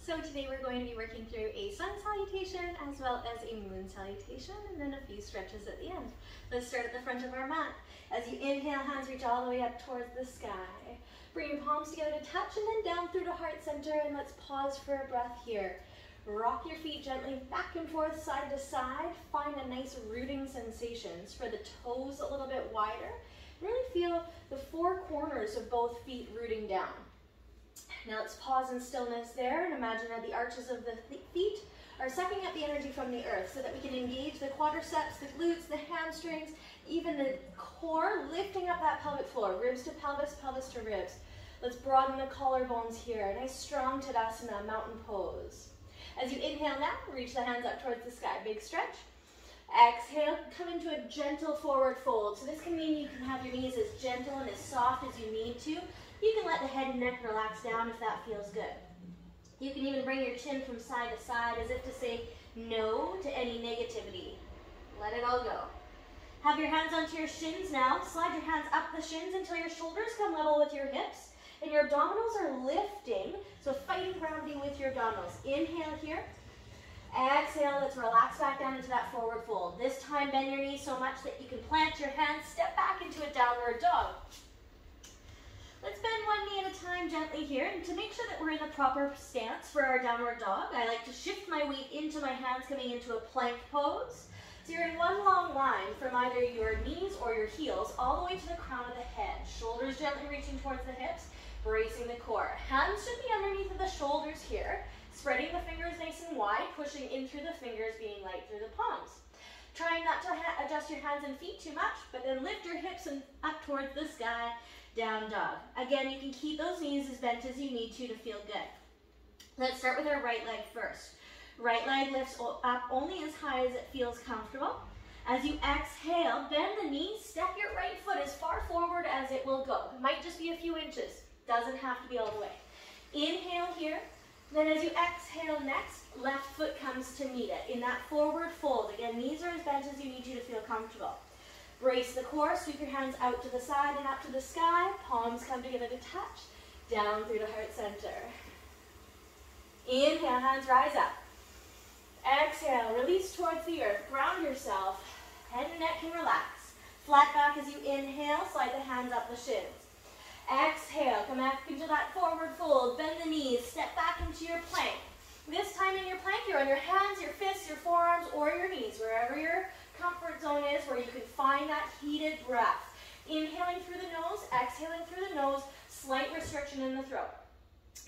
So today we're going to be working through a sun salutation as well as a moon salutation and then a few stretches at the end. Let's start at the front of our mat. As you inhale, hands reach all the way up towards the sky. Bring your palms together to touch and then down through to heart center, and let's pause for a breath here. Rock your feet gently back and forth, side to side. Find a nice rooting sensation. Spread the toes a little bit wider. Really feel the four corners of both feet rooting down. Now let's pause in stillness there and imagine that the arches of the feet are sucking up the energy from the earth so that we can engage the quadriceps, the glutes, the hamstrings, even the core, lifting up that pelvic floor, ribs to pelvis, pelvis to ribs. Let's broaden the collarbones here. A nice strong Tadasana, mountain pose. As you inhale now, reach the hands up towards the sky. Big stretch. Exhale, come into a gentle forward fold. So this can mean you can have your knees as gentle and as soft as you need to. You can let the head and neck relax down if that feels good. You can even bring your chin from side to side as if to say no to any negativity. Let it all go. Have your hands onto your shins now. Slide your hands up the shins until your shoulders come level with your hips and your abdominals are lifting. So fighting gravity with your abdominals. Inhale here. Exhale, let's relax back down into that forward fold. This time bend your knees so much that you can plant your hands, step back into a downward dog. Let's bend one knee at a time gently here, and to make sure that we're in the proper stance for our downward dog, I like to shift my weight into my hands coming into a plank pose. So you're in one long line from either your knees or your heels all the way to the crown of the head. Shoulders gently reaching towards the hips, bracing the core. Hands should be underneath of the shoulders here, spreading the fingers nice and wide, pushing in through the fingers, being light through the palms. Trying not to adjust your hands and feet too much, but then lift your hips and up towards the sky. Down dog. Again, you can keep those knees as bent as you need to feel good. Let's start with our right leg first. Right leg lifts up only as high as it feels comfortable. As you exhale, bend the knees, step your right foot as far forward as it will go. It might just be a few inches. Doesn't have to be all the way. Inhale here. Then as you exhale next, left foot comes to meet it in that forward fold. Again, knees are as bent as you need to feel comfortable. Brace the core, sweep your hands out to the side and up to the sky. Palms come together to touch. Down through to heart center. Inhale, hands rise up. Exhale, release towards the earth. Ground yourself. Head and neck can relax. Flat back as you inhale, slide the hands up the shins. Exhale, come back into that forward fold. Bend the knees, step back into your plank. This time in your plank, you're on your hands, your fists, your forearms, or your knees, wherever your comfort zone is, where you can find that heated breath. Inhaling through the nose, exhaling through the nose, slight restriction in the throat.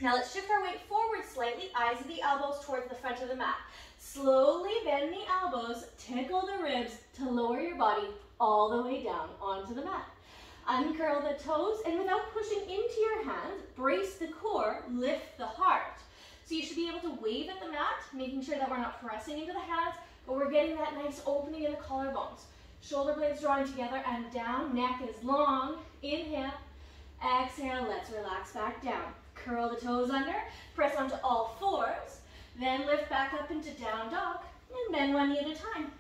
Now let's shift our weight forward slightly, eyes of the elbows towards the front of the mat. Slowly bend the elbows, tickle the ribs to lower your body all the way down onto the mat. Uncurl the toes, and without pushing into your hands, brace the core, lift the heart. So you should be able to wave at the mat, making sure that we're not pressing into the hands, but we're getting that nice opening in the collarbones. Shoulder blades drawing together and down, neck is long. Inhale, exhale, let's relax back down. Curl the toes under, press onto all fours, then lift back up into down dog, and bend one knee at a time.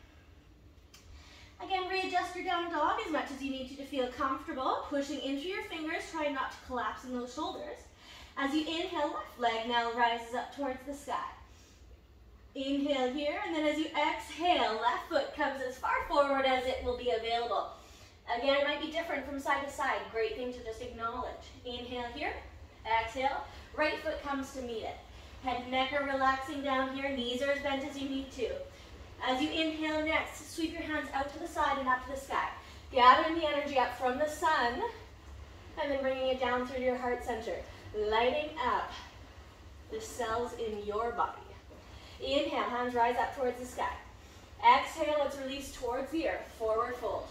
Again, readjust your down dog as much as you need to feel comfortable, pushing into your fingers, trying not to collapse in those shoulders. As you inhale, left leg now rises up towards the sky. Inhale here, and then as you exhale, left foot comes as far forward as it will be available. Again, it might be different from side to side. Great thing to just acknowledge. Inhale here, exhale, right foot comes to meet it. Head and neck are relaxing down here, knees are as bent as you need to. As you inhale next, sweep your hands out to the side and up to the sky. Gathering the energy up from the sun, and then bringing it down through your heart center. Lighting up the cells in your body. Inhale, hands rise up towards the sky. Exhale, let's release towards the earth, forward fold.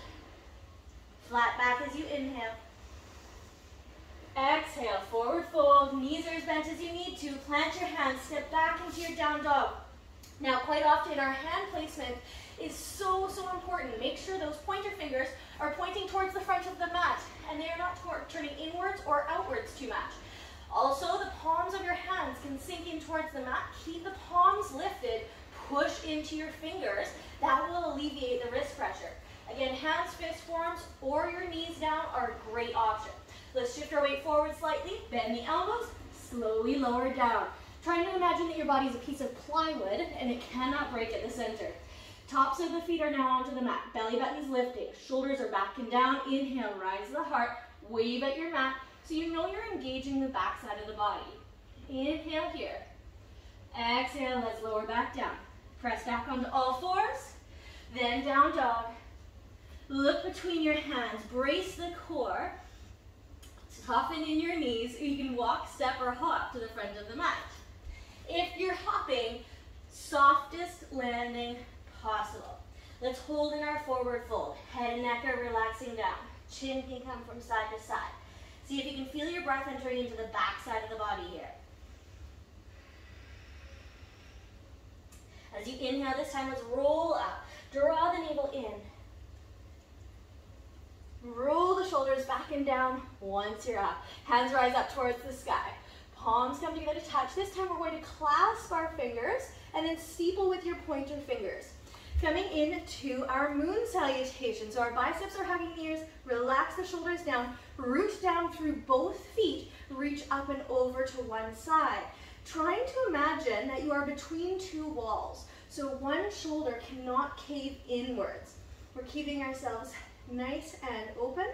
Flat back as you inhale. Exhale, forward fold, knees are as bent as you need to. Plant your hands, step back into your down dog. Now, quite often our hand placement is so important. Make sure those pointer fingers are pointing towards the front of the mat and they are not turning inwards or outwards too much. Also, the palms of your hands can sink in towards the mat. Keep the palms lifted. Push into your fingers. That will alleviate the wrist pressure. Again, hands, fists, forearms, or your knees down are a great option. Let's shift our weight forward slightly. Bend the elbows. Slowly lower down. Trying to imagine that your body is a piece of plywood and it cannot break at the center. Tops of the feet are now onto the mat. Belly button is lifting. Shoulders are back and down. Inhale, rise the heart. Wave at your mat so you know you're engaging the back side of the body. Inhale here. Exhale, let's lower back down. Press back onto all fours. Then down dog. Look between your hands. Brace the core. Soften in your knees. You can walk, step, or hop to the front of the mat. If you're hopping, softest landing possible. Let's hold in our forward fold. Head and neck are relaxing down. Chin can come from side to side. See if you can feel your breath entering into the back side of the body here. As you inhale this time, let's roll up. Draw the navel in. Roll the shoulders back and down once you're up. Hands rise up towards the sky. Palms come together to touch. This time we're going to clasp our fingers and then steeple with your pointer fingers. Coming into our Moon Salutation. So our biceps are hugging the ears. Relax the shoulders down. Root down through both feet. Reach up and over to one side. Trying to imagine that you are between two walls. So one shoulder cannot cave inwards. We're keeping ourselves nice and open.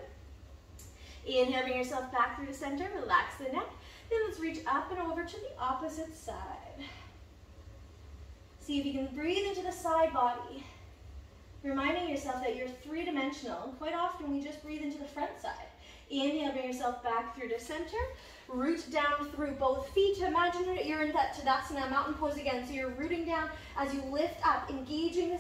Inhale, bring yourself back through the center. Relax the neck. Then let's reach up and over to the opposite side. See if you can breathe into the side body, reminding yourself that you're three-dimensional. Quite often we just breathe into the front side. Inhale, bring yourself back through to center. Root down through both feet. Imagine that you're in that Tadasana, mountain pose again. So you're rooting down as you lift up, engaging the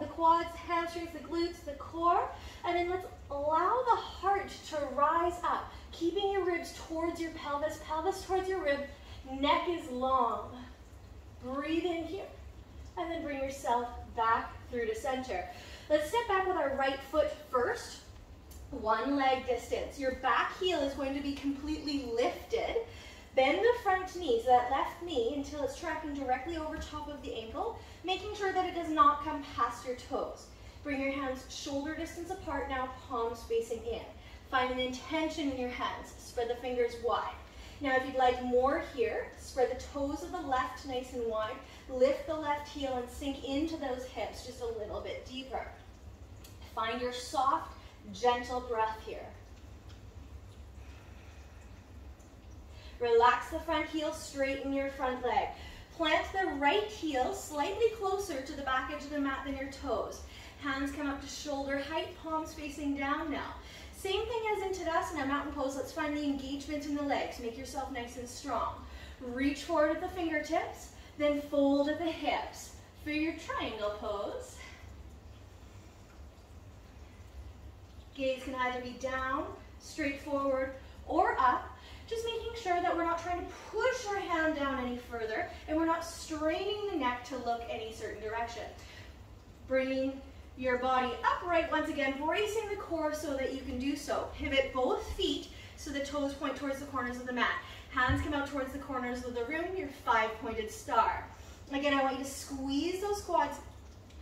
quads, hamstrings, the glutes, the core. And then let's allow the heart to rise up, keeping your ribs towards your pelvis, pelvis towards your rib. Neck is long. Breathe in here. And then bring yourself back through to center. Let's step back with our right foot first. One leg distance. Your back heel is going to be completely lifted. Bend the front knee, so that left knee, until it's tracking directly over top of the ankle, making sure that it does not come past your toes. Bring your hands shoulder distance apart now, palms facing in. Find an intention in your hands. Spread the fingers wide. Now if you'd like more here, spread the toes of the left nice and wide. Lift the left heel and sink into those hips just a little bit deeper. Find your soft, gentle breath here. Relax the front heel, straighten your front leg. Plant the right heel slightly closer to the back edge of the mat than your toes. Hands come up to shoulder height, palms facing down now. Same thing as in Tadasana, mountain pose. Let's find the engagement in the legs. Make yourself nice and strong. Reach forward at the fingertips, then fold at the hips for your triangle pose. Gaze can either be down, straight forward, or up. Just making sure that we're not trying to push our hand down any further and we're not straining the neck to look any certain direction. Bringing your body upright once again, bracing the core so that you can do so. Pivot both feet so the toes point towards the corners of the mat. Hands come out towards the corners of the room, your five-pointed star. Again, I want you to squeeze those quads,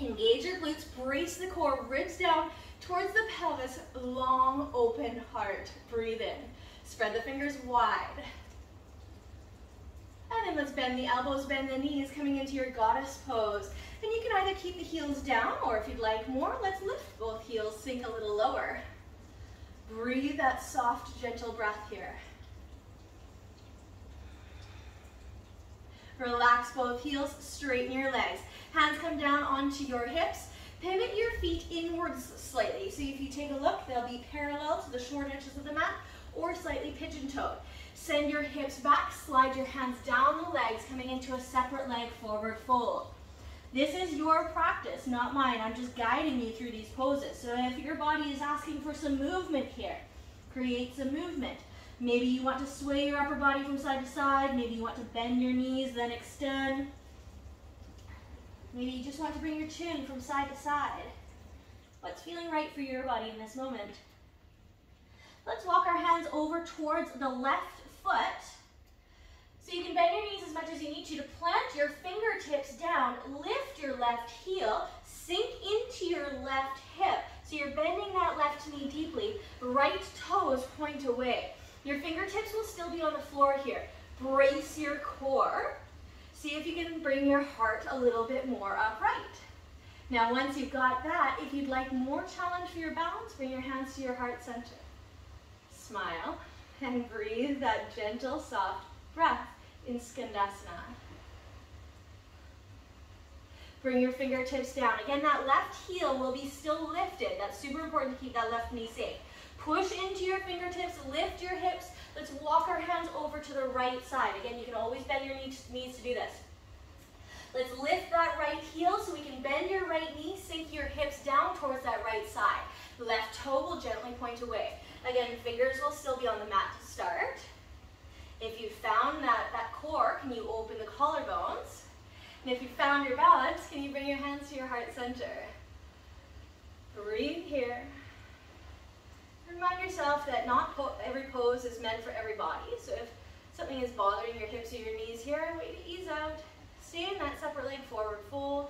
engage your glutes, brace the core, ribs down towards the pelvis, long open heart. Breathe in. Spread the fingers wide. And then let's bend the elbows, bend the knees, coming into your goddess pose. And you can either keep the heels down, or if you'd like more, let's lift both heels, sink a little lower. Breathe that soft, gentle breath here. Relax both heels, straighten your legs. Hands come down onto your hips. Pivot your feet inwards slightly. So if you take a look, they'll be parallel to the short edges of the mat or slightly pigeon-toed. Send your hips back, slide your hands down the legs, coming into a separate leg forward fold. This is your practice, not mine. I'm just guiding you through these poses. So if your body is asking for some movement here, create some movement. Maybe you want to sway your upper body from side to side. Maybe you want to bend your knees, then extend. Maybe you just want to bring your chin from side to side. What's feeling right for your body in this moment? Let's walk our hands over towards the left foot. So you can bend your knees as much as you need to plant your fingertips down, lift your left heel, sink into your left hip. So you're bending that left knee deeply, right toes point away. Your fingertips will still be on the floor here. Brace your core. See if you can bring your heart a little bit more upright. Now once you've got that, if you'd like more challenge for your balance, bring your hands to your heart center. Smile and breathe that gentle, soft breath in Skandasana. Bring your fingertips down. Again, that left heel will be still lifted. That's super important to keep that left knee safe. Push into your fingertips, lift your hips. Let's walk our hands over to the right side. Again, you can always bend your knees to do this. Let's lift that right heel so we can bend your right knee, sink your hips down towards that right side. The left toe will gently point away. Again, fingers will still be on the mat to start. If you found that core, can you open the collarbones? And if you found your balance, can you bring your hands to your heart center? Breathe here. Remind yourself that not every pose is meant for everybody. So if something is bothering your hips or your knees here, wait to ease out. Stay in that separate leg forward fold.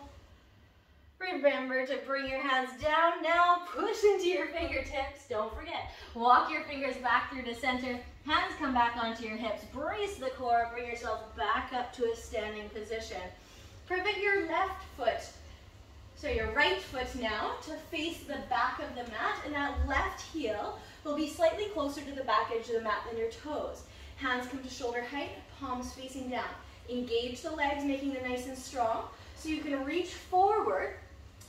Remember to bring your hands down. Now push into your fingertips. Don't forget. Walk your fingers back through the center. Hands come back onto your hips. Brace the core. Bring yourself back up to a standing position. Pivot your left foot. So your right foot now to face the back of the mat, and that left heel will be slightly closer to the back edge of the mat than your toes. Hands come to shoulder height, palms facing down. Engage the legs, making them nice and strong, so you can reach forward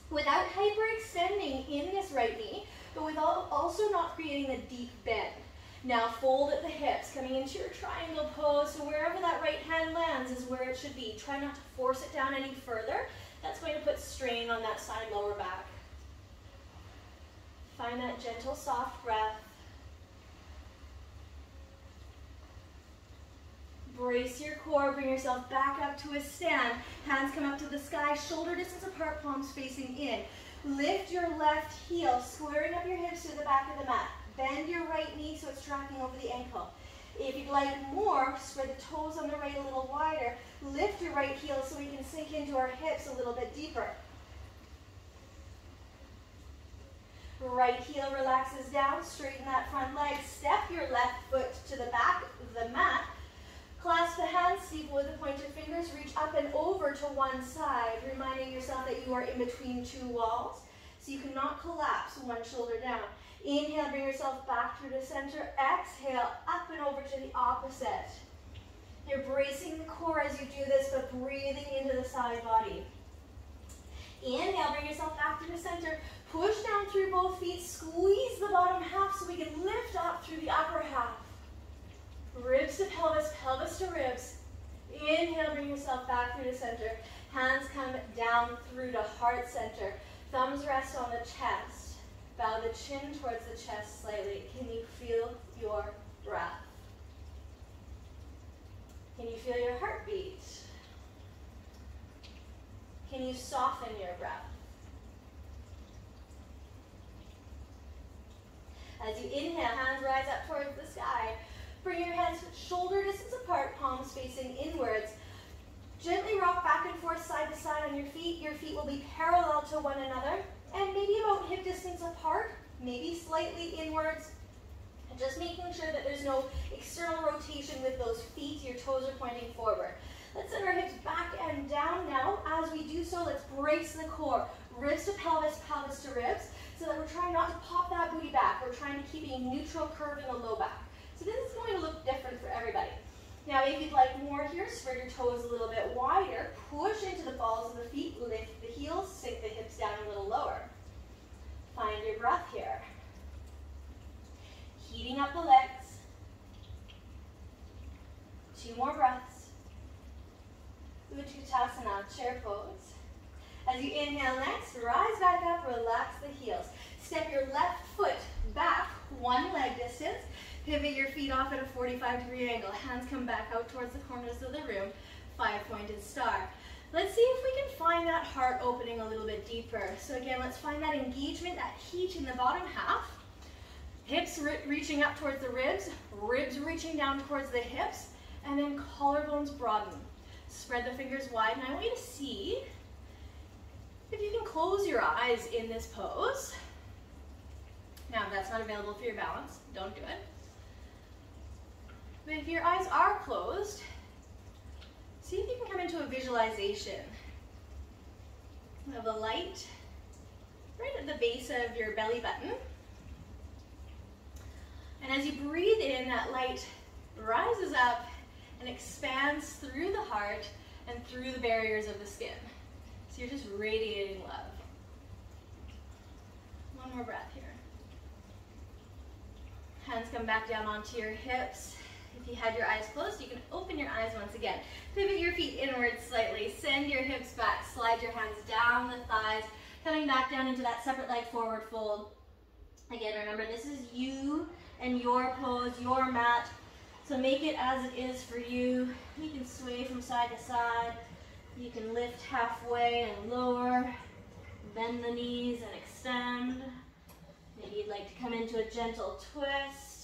without hyperextending in this right knee, but without also not creating a deep bend. Now fold at the hips, coming into your triangle pose, so wherever that right hand lands is where it should be. Try not to force it down any further. That's going to put strain on that side lower back. Find that gentle, soft breath. Brace your core, bring yourself back up to a stand. Hands come up to the sky, shoulder distance apart, palms facing in. Lift your left heel, squaring up your hips to the back of the mat. Bend your right knee so it's tracking over the ankle. If you'd like more, spread the toes on the right a little wider. Lift your right heel so we can sink into our hips a little bit deeper. Right heel relaxes down, straighten that front leg. Step your left foot to the back of the mat. Clasp the hands, steeple with the pointed fingers. Reach up and over to one side, reminding yourself that you are in between two walls. So you cannot collapse one shoulder down. Inhale, bring yourself back through the center. Exhale, up and over to the opposite. You're bracing the core as you do this, but breathing into the side body. Inhale, bring yourself back to the center. Push down through both feet. Squeeze the bottom half so we can lift up through the upper half. Ribs to pelvis, pelvis to ribs. Inhale, bring yourself back through the center. Hands come down through to heart center. Thumbs rest on the chest. Bow the chin towards the chest slightly. Can you feel your breath? Can you feel your heartbeat? Can you soften your breath? As you inhale, hands rise up towards the sky. Bring your hands shoulder distance apart, palms facing inwards. Gently rock back and forth side to side on your feet. Your feet will be parallel to one another and maybe about hip distance apart, maybe slightly inwards. Just making sure that there's no external rotation with those feet. Your toes are pointing forward. Let's send our hips back and down now. As we do so, let's brace the core. Ribs to pelvis, pelvis to ribs, so that we're trying not to pop that booty back. We're trying to keep a neutral curve in the low back. So this is going to look different for everybody. Now, if you'd like more here, spread your toes a little bit wider. Push into the balls of the feet. Lift the heels. Sink the hips down a little lower. Find your breath here. Heating up the legs. 2 more breaths. Utkatasana, chair pose. As you inhale next, rise back up, relax the heels. Step your left foot back 1 leg distance. Pivot your feet off at a 45-degree angle. Hands come back out towards the corners of the room. 5-pointed star. Let's see if we can find that heart opening a little bit deeper. So again, let's find that engagement, that heat in the bottom half. Hips reaching up towards the ribs, ribs reaching down towards the hips, and then collarbones broaden. Spread the fingers wide, and I want you to see if you can close your eyes in this pose. Now, if that's not available for your balance, don't do it. But if your eyes are closed, see if you can come into a visual visualization of a light right at the base of your belly button. And as you breathe in, that light rises up and expands through the heart and through the barriers of the skin. So you're just radiating love. One more breath here. Hands come back down onto your hips. If you had your eyes closed, you can open your eyes once again. Pivot your feet inwards slightly. Send your hips back. Slide your hands down the thighs. Coming back down into that separate leg forward fold. Again, remember, this is you and your pose, your mat. So make it as it is for you. You can sway from side to side. You can lift halfway and lower. Bend the knees and extend. Maybe you'd like to come into a gentle twist.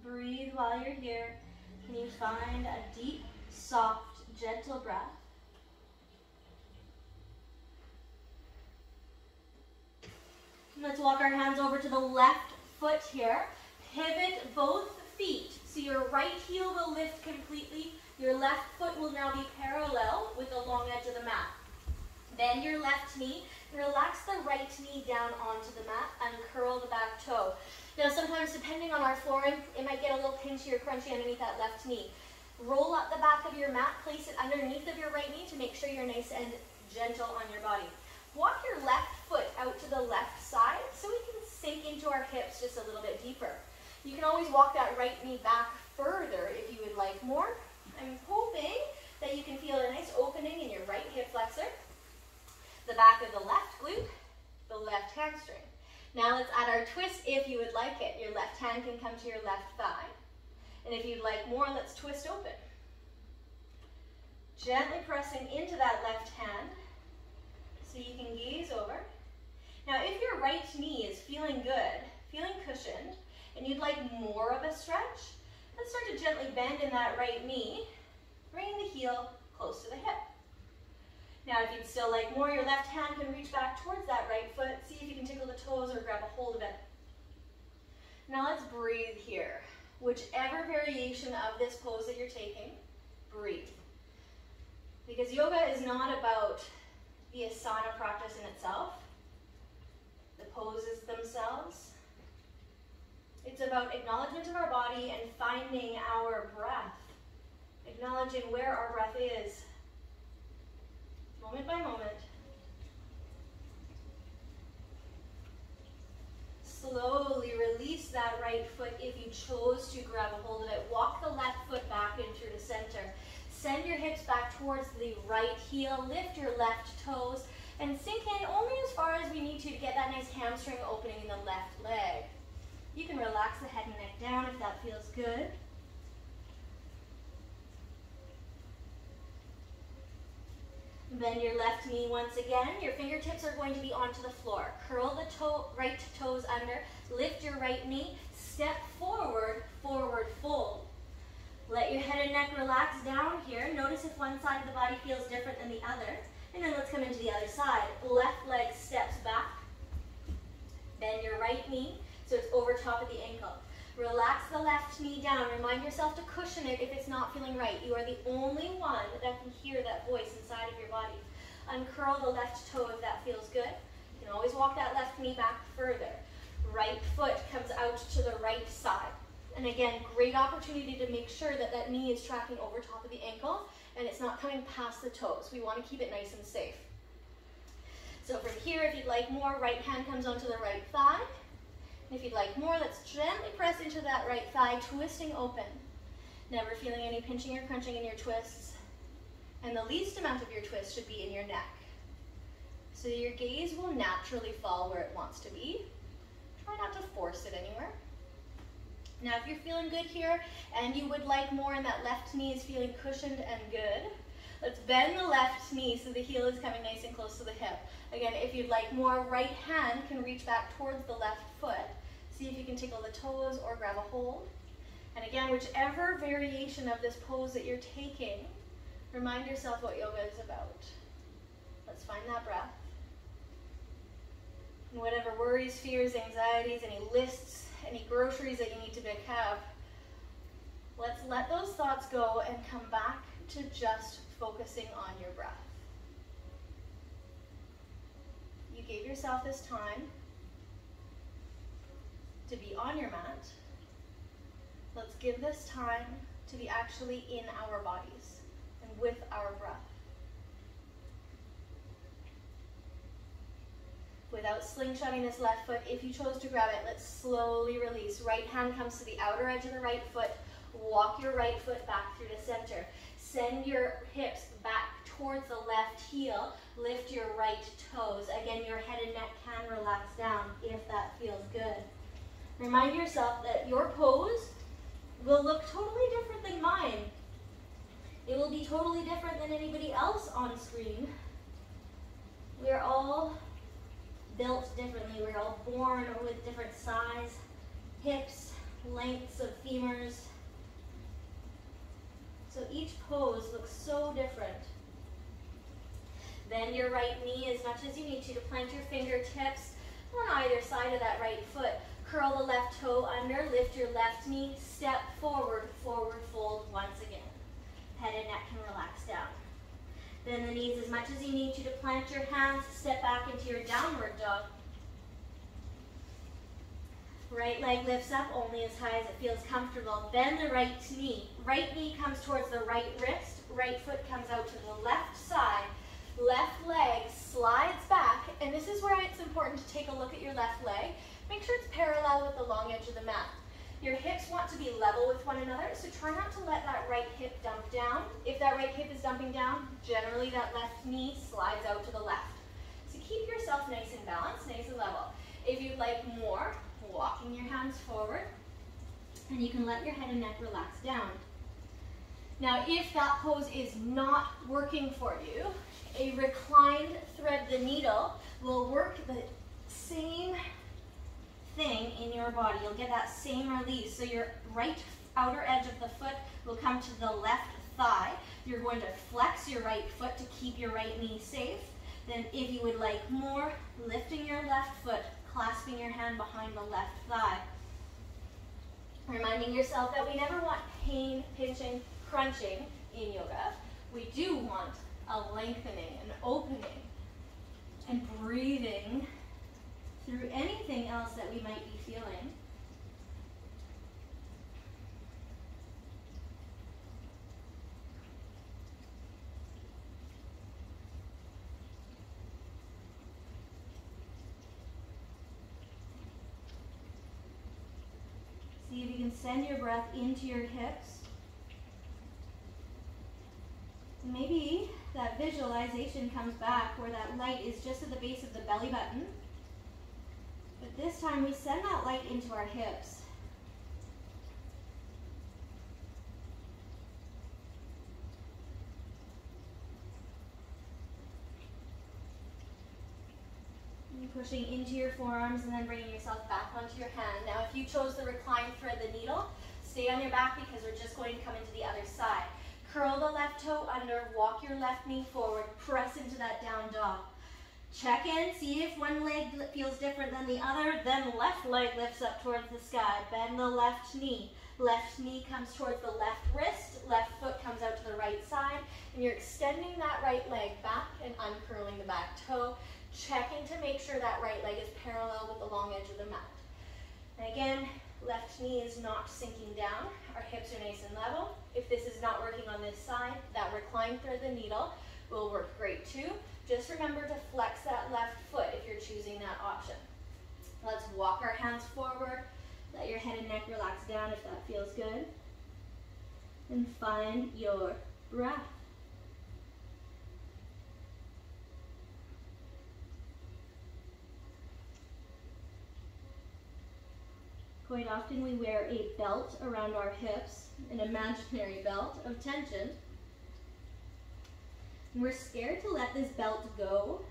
Breathe while you're here. Can you find a deep, soft, gentle breath? Let's walk our hands over to the left foot here. Pivot both feet. So your right heel will lift completely. Your left foot will now be parallel with the long edge of the mat. Bend your left knee. Relax the right knee down onto the mat and curl the back toe. Now sometimes depending on our floor, it might get a little pinchy or crunchy underneath that left knee. Roll up the back of your mat, place it underneath of your right knee to make sure you're nice and gentle on your body. Walk your left foot out to the left side so we can sink into our hips just a little bit deeper. You can always walk that right knee back further if you would like more. I'm hoping that you can feel a nice opening in your right hip flexor, the back of the left glute, the left hamstring. Now let's add our twist if you would like it. Your left hand can come to your left thigh. And if you'd like more, let's twist open. Gently pressing into that left hand so you can gaze over. Now if your right knee is feeling good, feeling cushioned, and you'd like more of a stretch, let's start to gently bend in that right knee, bringing the heel close to the hip. Now if you'd still like more, your left hand can reach back towards that right foot. See if you can tickle the toes or grab a hold of it. Now let's breathe here. Whichever variation of this pose that you're taking, breathe. Because yoga is not about the asana practice in itself, the poses themselves. It's about acknowledgement of our body and finding our breath, acknowledging where our breath is, moment by moment. Slowly release that right foot if you chose to grab a hold of it. Walk the left foot back into the center. Send your hips back towards the right heel. Lift your left toes and sink in only as far as we need to get that nice hamstring opening in the left leg. You can relax the head and neck down if that feels good. Bend your left knee once again. Your fingertips are going to be onto the floor. Curl the right toes under. Lift your right knee. Step forward, forward fold. Let your head and neck relax down here. Notice if one side of the body feels different than the other. And then let's come into the other side. Left leg steps back. Bend your right knee so it's over top of the ankle. Relax the left knee down. Remind yourself to cushion it if it's not feeling right. You are the only one that can hear that voice inside of your body. Uncurl the left toe if that feels good. You can always walk that left knee back further. Right foot comes out to the right side. And again, great opportunity to make sure that that knee is tracking over top of the ankle and it's not coming past the toes. We want to keep it nice and safe. So from here, if you'd like more, right hand comes onto the right thigh. If you'd like more, let's gently press into that right thigh, twisting open. Never feeling any pinching or crunching in your twists. And the least amount of your twist should be in your neck. So your gaze will naturally fall where it wants to be. Try not to force it anywhere. Now if you're feeling good here and you would like more and that left knee is feeling cushioned and good, let's bend the left knee so the heel is coming nice and close to the hip. Again, if you'd like more, right hand can reach back towards the left foot. See if you can tickle the toes or grab a hold. And again, whichever variation of this pose that you're taking, remind yourself what yoga is about. Let's find that breath. And whatever worry worries, fears, anxieties, any lists, any groceries that you need to pick up. Let's let those thoughts go and come back to just focusing on your breath. You gave yourself this time to be on your mat. Let's give this time to be actually in our bodies and with our breath. Without slingshotting this left foot, if you chose to grab it, let's slowly release. Right hand comes to the outer edge of the right foot. Walk your right foot back through the center. Send your hips back towards the left heel. Lift your right toes. Again, your head and neck can relax down if that feels good. Remind yourself that your pose will look totally different than mine. It will be totally different than anybody else on screen. We are all built differently. We're all born with different size, hips, lengths of femurs. So each pose looks so different. Bend your right knee as much as you need to plant your fingertips on either side of that right foot. Curl the left toe under, lift your left knee, step forward, forward fold once again. Head and neck can relax down. Bend the knees as much as you need to plant your hands, step back into your downward dog. Right leg lifts up only as high as it feels comfortable. Bend the right knee. Right knee comes towards the right wrist. Right foot comes out to the left side. Left leg slides back. And this is where it's important to take a look at your left leg. Make sure it's parallel with the long edge of the mat. Your hips want to be level with one another, so try not to let that right hip dump down. If that right hip is dumping down, generally that left knee slides out to the left. So keep yourself nice and balanced, nice and level. If you'd like more, walking your hands forward, and you can let your head and neck relax down. Now, if that pose is not working for you, a reclined thread the needle will work the same thing in your body. You'll get that same release. So your right outer edge of the foot will come to the left thigh. You're going to flex your right foot to keep your right knee safe. Then if you would like more, lifting your left foot, clasping your hand behind the left thigh. Reminding yourself that we never want pain, pinching, crunching in yoga. We do want a lengthening, an opening, and breathing through anything else that we might be feeling. See if you can send your breath into your hips. Maybe that visualization comes back where that light is just at the base of the belly button. But this time we send that light into our hips. Pushing into your forearms and then bringing yourself back onto your hand. Now if you chose the recline thread the needle, stay on your back because we're just going to come into the other side. Curl the left toe under, walk your left knee forward, press into that down dog. Check in, see if one leg feels different than the other, then left leg lifts up towards the sky. Bend the left knee. Left knee comes towards the left wrist, left foot comes out to the right side, and you're extending that right leg back and uncurling the back toe. Checking to make sure that right leg is parallel with the long edge of the mat. And again, left knee is not sinking down. Our hips are nice and level. If this is not working on this side, that recline thread the needle will work great too. Just remember to flex that left foot if you're choosing that option. Let's walk our hands forward. Let your head and neck relax down if that feels good. And find your breath. Quite often we wear a belt around our hips, an imaginary belt of tension. And we're scared to let this belt go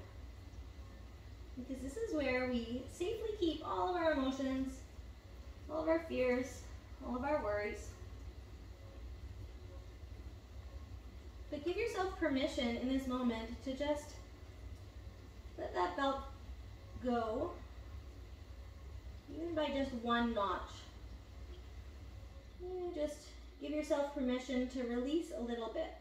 because this is where we safely keep all of our emotions, all of our fears, all of our worries. But give yourself permission in this moment to just let that belt go even by just one notch. You just give yourself permission to release a little bit.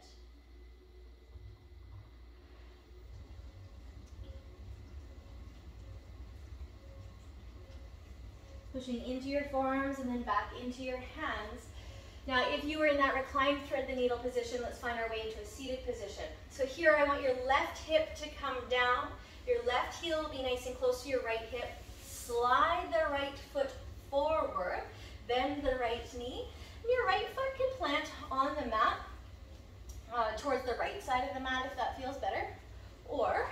Pushing into your forearms and then back into your hands. Now, if you were in that reclined thread the needle position, let's find our way into a seated position. So here I want your left hip to come down. Your left heel will be nice and close to your right hip. Slide the right foot forward, bend the right knee. And your right foot can plant on the mat towards the right side of the mat if that feels better. Or,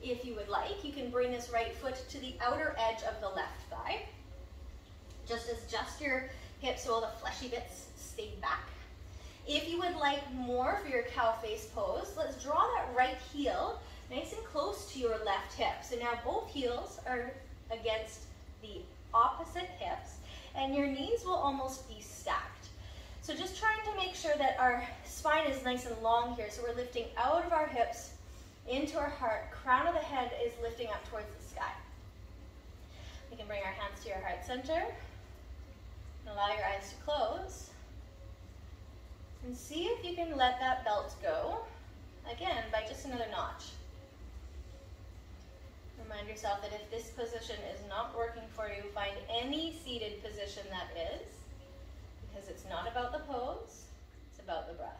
if you would like, you can bring this right foot to the outer edge of the left thigh. Just adjust your hips so all the fleshy bits stay back. If you would like more for your cow face pose, let's draw that right heel nice and close to your left hip. So now both heels are against the opposite hips and your knees will almost be stacked. So just trying to make sure that our spine is nice and long here. So we're lifting out of our hips into our heart. Crown of the head is lifting up towards the sky. We can bring our hands to your heart center and allow your eyes to close. And see if you can let that belt go, again, by just another notch. Remind yourself that if this position is not working for you, find any seated position that is, because it's not about the pose, it's about the breath.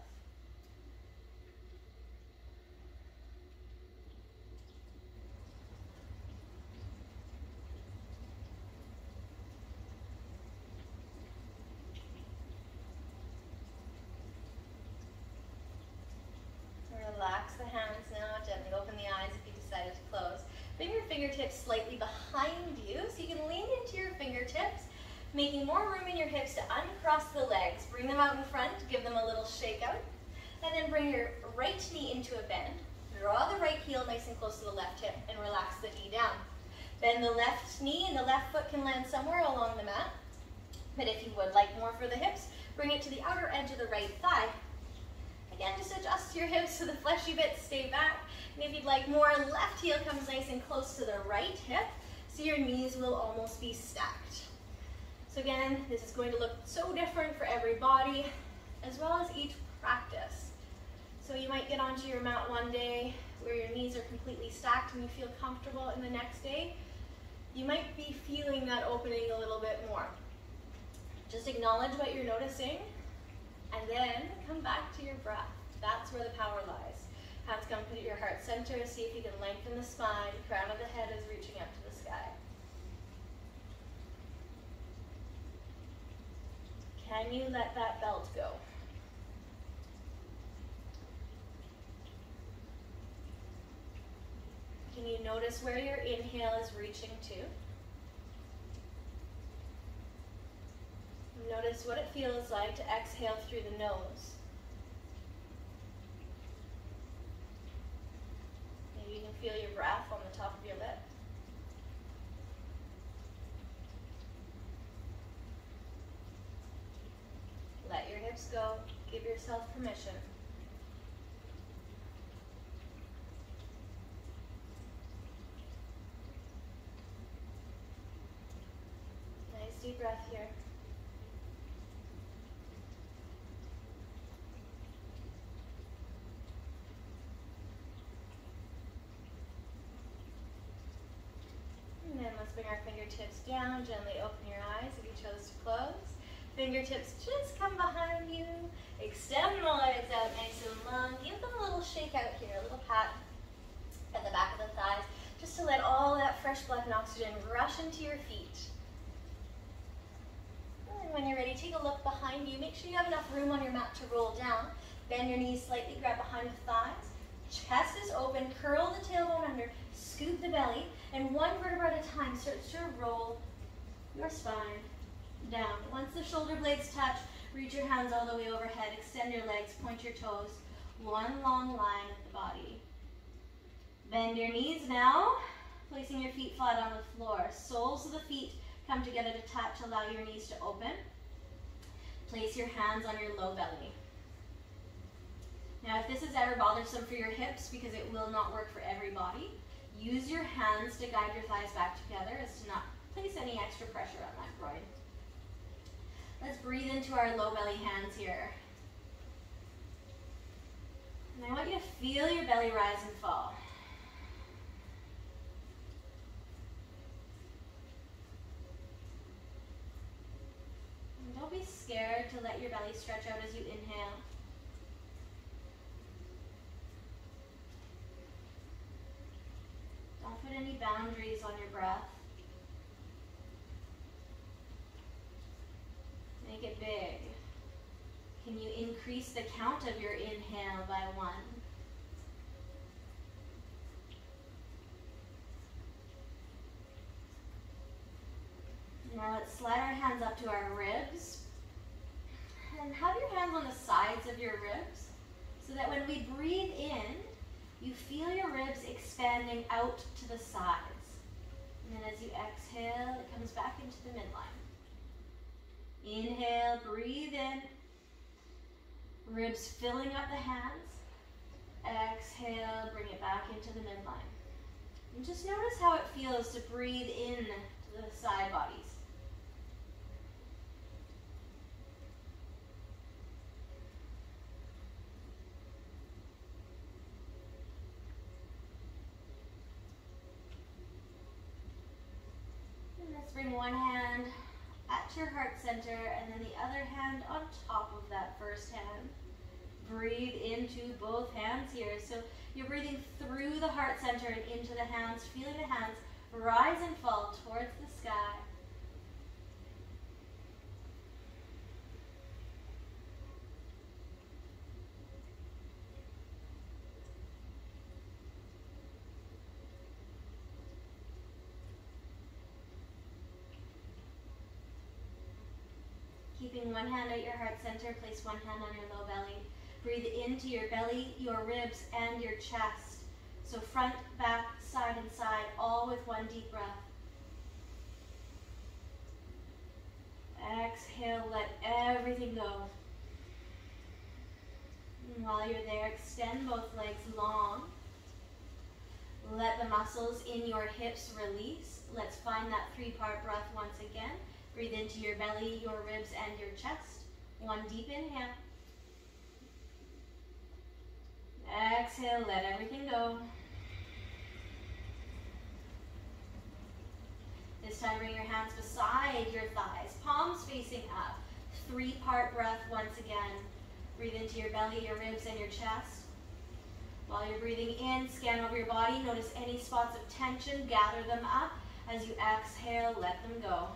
Relax the hands now, gently open the eyes if you decided to close. Bring your fingertips slightly behind you so you can lean into your fingertips, making more room in your hips to uncross the legs. Bring them out in front, give them a little shake out, and then bring your right knee into a bend. Draw the right heel nice and close to the left hip and relax the knee down. Bend the left knee and the left foot can land somewhere along the mat. But if you would like more for the hips, bring it to the outer edge of the right thigh. Again, just adjust your hips so the fleshy bits stay back. And if you'd like more, left heel comes nice and close to the right hip, so your knees will almost be stacked. So again, this is going to look so different for every body, as well as each practice. So you might get onto your mat one day where your knees are completely stacked and you feel comfortable, and the next day, you might be feeling that opening a little bit more. Just acknowledge what you're noticing, and then come back to your breath. That's where the power lies. Hands come to your heart center. See if you can lengthen the spine. Crown of the head is reaching up to the sky. Can you let that belt go? Can you notice where your inhale is reaching to? Notice what it feels like to exhale through the nose. Maybe you can feel your breath on the top of your lip. Let your hips go. Give yourself permission. Nice deep breath here. And then let's bring our fingertips down, gently open your eyes if you chose to close. Fingertips just come behind you. Extend the legs out nice and long. Give them a little shake out here, a little pat at the back of the thighs, just to let all that fresh blood and oxygen rush into your feet. And when you're ready, take a look behind you. Make sure you have enough room on your mat to roll down. Bend your knees slightly, grab behind the thighs. Chest is open, curl the tailbone under, scoop the belly, and one vertebra at a time, start to roll your spine down. Once the shoulder blades touch, reach your hands all the way overhead, extend your legs, point your toes, one long line at the body. Bend your knees now, placing your feet flat on the floor. Soles of the feet come together to touch, allow your knees to open. Place your hands on your low belly. Now, if this is ever bothersome for your hips, because it will not work for every body, use your hands to guide your thighs back together as to not place any extra pressure on that groin. Let's breathe into our low belly hands here. And I want you to feel your belly rise and fall. And don't be scared to let your belly stretch out as you inhale. Don't put any boundaries on your breath. Make it big. Can you increase the count of your inhale by 1? Now let's slide our hands up to our ribs. And have your hands on the sides of your ribs so that when we breathe in, you feel your ribs expanding out to the sides. And then as you exhale, it comes back into the midline. Inhale, breathe in. Ribs filling up the hands. Exhale, bring it back into the midline. And just notice how it feels to breathe in to the side bodies. And let's bring one hand at your heart center and then the other hand on top of that first hand. Breathe into both hands here. So you're breathing through the heart center and into the hands, feeling the hands rise and fall towards the sky. Keeping one hand at your heart center, place one hand on your low belly. Breathe into your belly, your ribs, and your chest. So front, back, side, and side, all with one deep breath. Exhale, let everything go. And while you're there, extend both legs long. Let the muscles in your hips release. Let's find that 3-part breath once again. Breathe into your belly, your ribs, and your chest. One deep inhale. Exhale, let everything go. This time bring your hands beside your thighs, palms facing up. 3-part breath once again. Breathe into your belly, your ribs, and your chest. While you're breathing in, scan over your body. Notice any spots of tension, gather them up. As you exhale, let them go.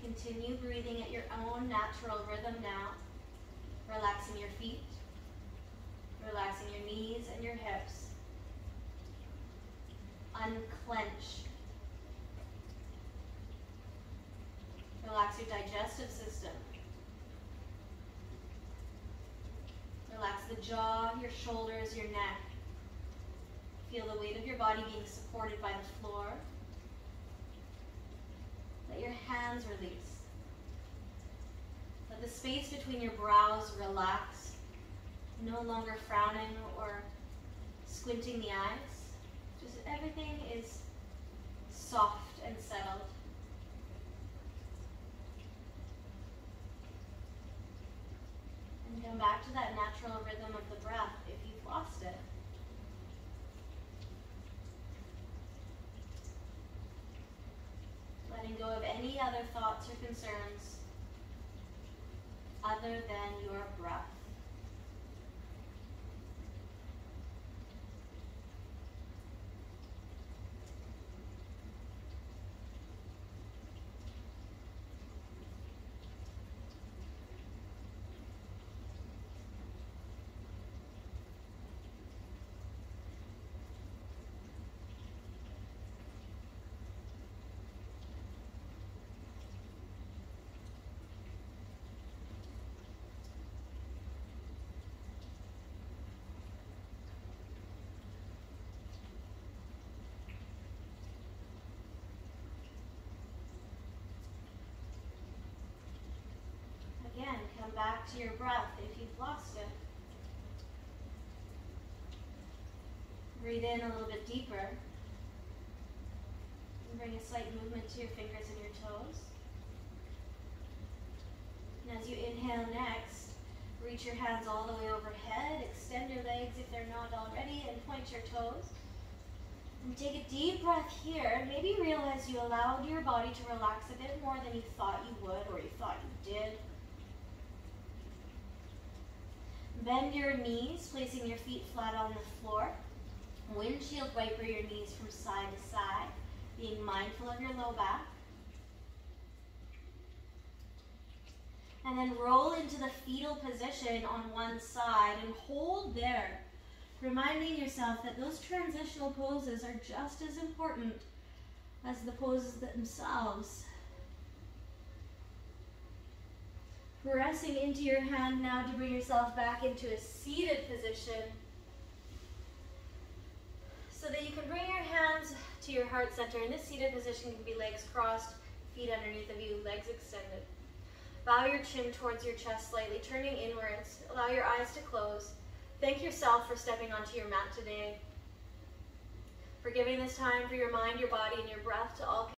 Continue breathing at your own natural rhythm now. Relaxing your feet, relaxing your knees and your hips. Unclench. Relax your digestive system. Relax the jaw, your shoulders, your neck. Feel the weight of your body being supported by the floor. Let your hands release. Let the space between your brows relax. No longer frowning or squinting the eyes. Just everything is soft and settled. And come back to that natural rhythm of the breath if you've lost it. Letting go of any other thoughts or concerns other than your breath. Again, come back to your breath if you've lost it. Breathe in a little bit deeper. And bring a slight movement to your fingers and your toes. And as you inhale next, reach your hands all the way overhead, extend your legs if they're not already, and point your toes. And take a deep breath here, and maybe realize you allowed your body to relax a bit more than you thought you would or you thought you did. Bend your knees, placing your feet flat on the floor. Windshield wiper your knees from side to side, being mindful of your low back. And then roll into the fetal position on one side and hold there, reminding yourself that those transitional poses are just as important as the poses themselves. Pressing into your hand now to bring yourself back into a seated position so that you can bring your hands to your heart center. In this seated position, you can be legs crossed, feet underneath of you, legs extended. Bow your chin towards your chest slightly, turning inwards. Allow your eyes to close. Thank yourself for stepping onto your mat today, for giving this time for your mind, your body, and your breath to all